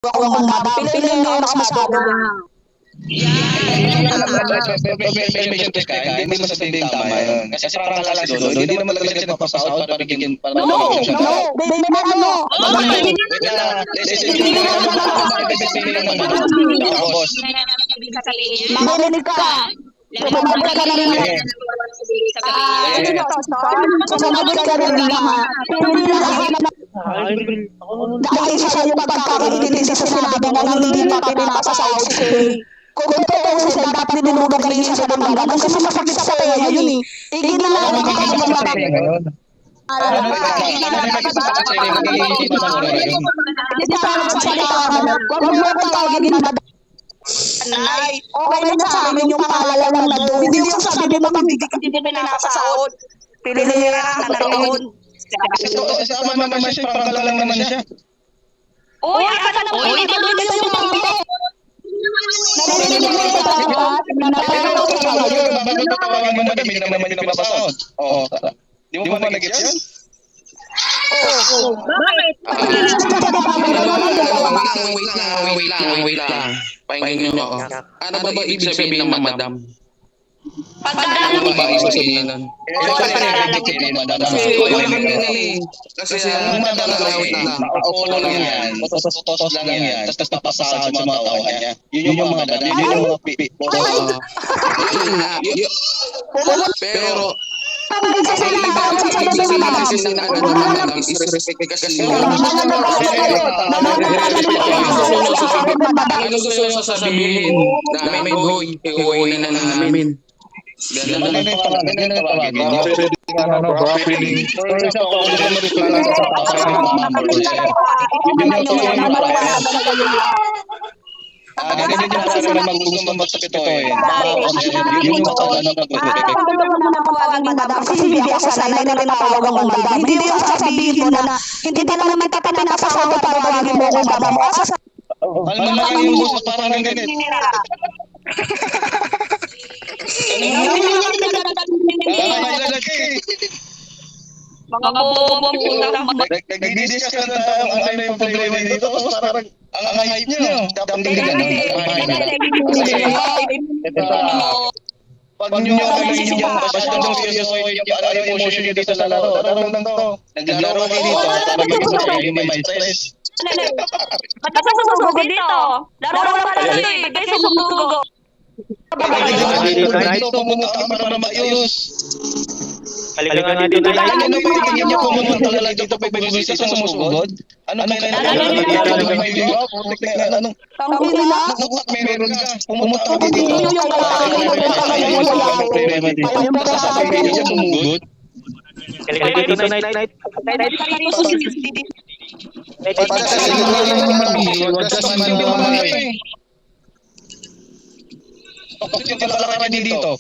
Ako madam, piliin niyo ang masabi ko. Permission test ka, hindi mo masasabing tama yun. Kasi prangka lang si Lolo, hindi naman talaga siya nagpapasahod para bigyan para No, siya. no, may ano. Boss. Narinig ka. Sumagot ka na rin. Sumagot ka na rin naman. Hindi lahat na dahil sa yung pagkakaintindi sa sinabi na hindi pa pinapasahod si Kay. Kung totoo siya, dapat dinulog ka rin siya ng hanggang kasi masakit sa kaya yun eh. Iginala mo ka ng mabag. Hindi sa alam sa kailangan. Huwag mo akong tawagin na Nay, okay na sa amin yung pangalawa lang na doon. Hindi yung sasabi mo hindi pinapasahod. Pili niya na nanood. Sa ama naman siya, prangka lang naman siya. Uy, asa na mo? Uy, doon na yung pangalawa. Narinig mo yung dapat. Nanalo ka kayo. Bago tatawagin mo madam, hindi naman yung pinapasahod. Oo. Di mo ba nag-gets yun? Bakit? Wait lang. Pakinggan nyo ako. Ano ba ibig sabihin ng madam? Pagdalo Ano ba ibig sabihin nun? Kasi ang madam na Nakaupo lang yan. Tos lang yan. Tapos papasahod sa mga tauhan niya. Yun yung mga madam. Yun yung mga pipi. Pero Ibig sabihin ano gusto nyo sasabihin? Namin, hoy na namin. Ganun yung tawagin ninyo. Feeling. For example, kung gusto mo rin sa yun yung tawagin mo ganun yung para na mag-gusto magsapitoin. Yun yung kasalanan ng pag-respect. Kasi si Bibi sa nanay na tinatawag ang madam. Hindi yung sasabihin mo na hindi na naman kita pinapasahod para tawagin mo kung madam. Alam mo naman yung gusto parang ng ganit. Mga bobong utang. Nag-discuss na tayo kung ano yung problema dito. Tapos parang ang hype nyo. Dapat hindi ganun. Pag nyo yung masyadong seryoso yung emotion nyo dito sa laro. Laro lang to. Naglaro kayo dito. Magiging may stress. Ba't ka sumusugo dito? Laro lang pala eh. Ba't kayo sumusugo? Dito pumunta ka para maayos. Halika nga dito. Ano ba yung tingin niyo pumunta lang dito pa ibibigay sa sumusugod? Ano kailangan? Anong meron ka? Pumunta ka dito. Sasabihin niya sumugod. Halika dito, night. Bakit yung kalakaran niyo dito?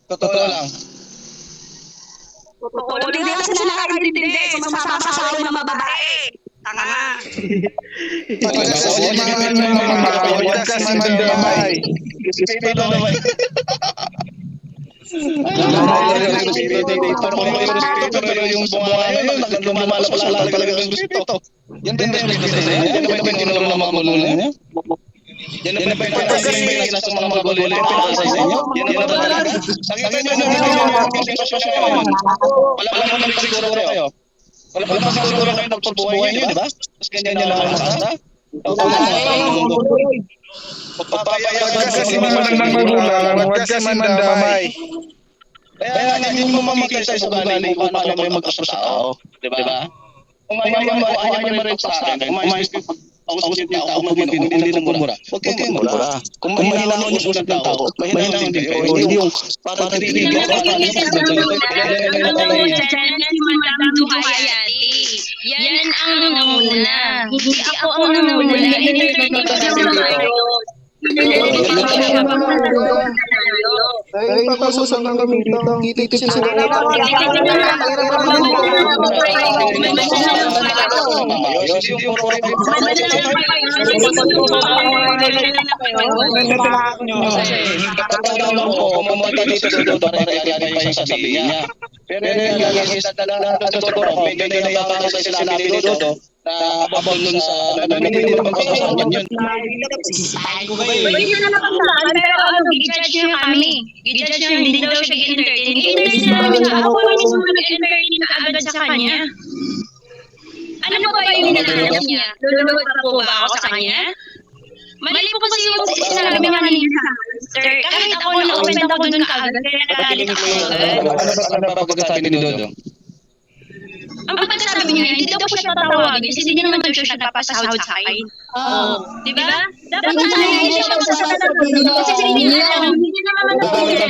Totoo lang. Hindi na kasi nakakaintindi. Sumasama-sama ng mga babae. Tanga nga. Pero yung bunga ngayon, lumalabas talaga ng gusto. Yan ba yung respeto sa inyo? Yan ba yung tinuro ng mga magulang niyo? Yan ba yung pinasa sa mga magulang niyo? Pinasa sa inyo? Yan ba talaga? Nakita niyo yung sitwasyon ngayon. Wala naman siguro kayo. Wala naman siguro kayo nagpagbuhay niyo, di ba? Tapos ganyan niyo lang ang makasa? Pagpapayagan kasi malang magulang, huwag kasi mandamay. Kaya nga, hindi mo makikita sa ugali kung paano kayo mag-usap sa tao. Di ba? Kung ayaw mo rin sa akin, kung umayos kayo pag-usap yung tao, hindi ng mura. Huwag kayong mura. Kung mahina ang usap ng tao, mahina ang kayo. Hindi yung parang tititigil ka. Madam Duhayati. Yan ang nanguna. Hindi ako ang nanguna. Ay, pag-usap lang kami dito. Dito sila. Pero yung sasabihin niya, pero yung medyo naiyakan sa sinabi ni Dodo, na about dun sa hindi naman pagkakasahan yun. Pwede na nakasaan, pero i-judge nyo kami. I-judge nyo, hindi daw siya entertain. I-entertain namin siya. Ako lang mismo nag-entertain na agad sa kanya. Ano pa ba yung hinahanap niya? Lulunod pa po ba ako sa kanya? Mali po kasi yung sinabi nga niya sa sir. Kahit ako na-offend ako dun kaagad, kaya nagalit ako agad. Ano ba pagkasabi ni Dodo? Ang pagkasabi niya, hindi daw po siya tatawagin kasi hindi naman daw siya nagpapasahod sa akin. Di ba? Dapat hindi siya magsasabi kasi hindi niya alam. Hindi naman daw siya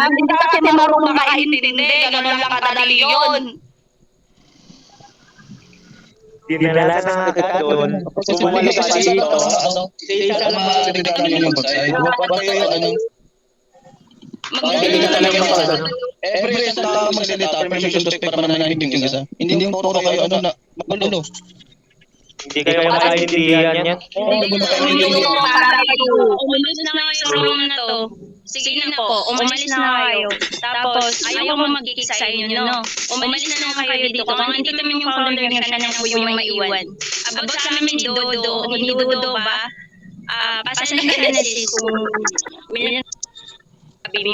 hindi kasi marunong makaintindi. Ganun lang kadali yun. Dinala na agad doon. Bumalik pa dito. Isa lang makakalimutan namin yung bagside. Huwag kayo, every isang tao magsalita, permission to speak para manahimik yung isa. Hindi yung puro kayo, magulo. Hindi kayo makaintindihan yan. Umalis na kayo sa room na to. Sige na po, umalis na kayo. Tapos, ayaw ko mag-kick sa inyo, no? Umalis na kayo dito. Kung andito naman yung founder niya, siya na po yung maiwan. About sa amin ni Dodo, hindi Dodo ba? Pasan na sis kung sabi mo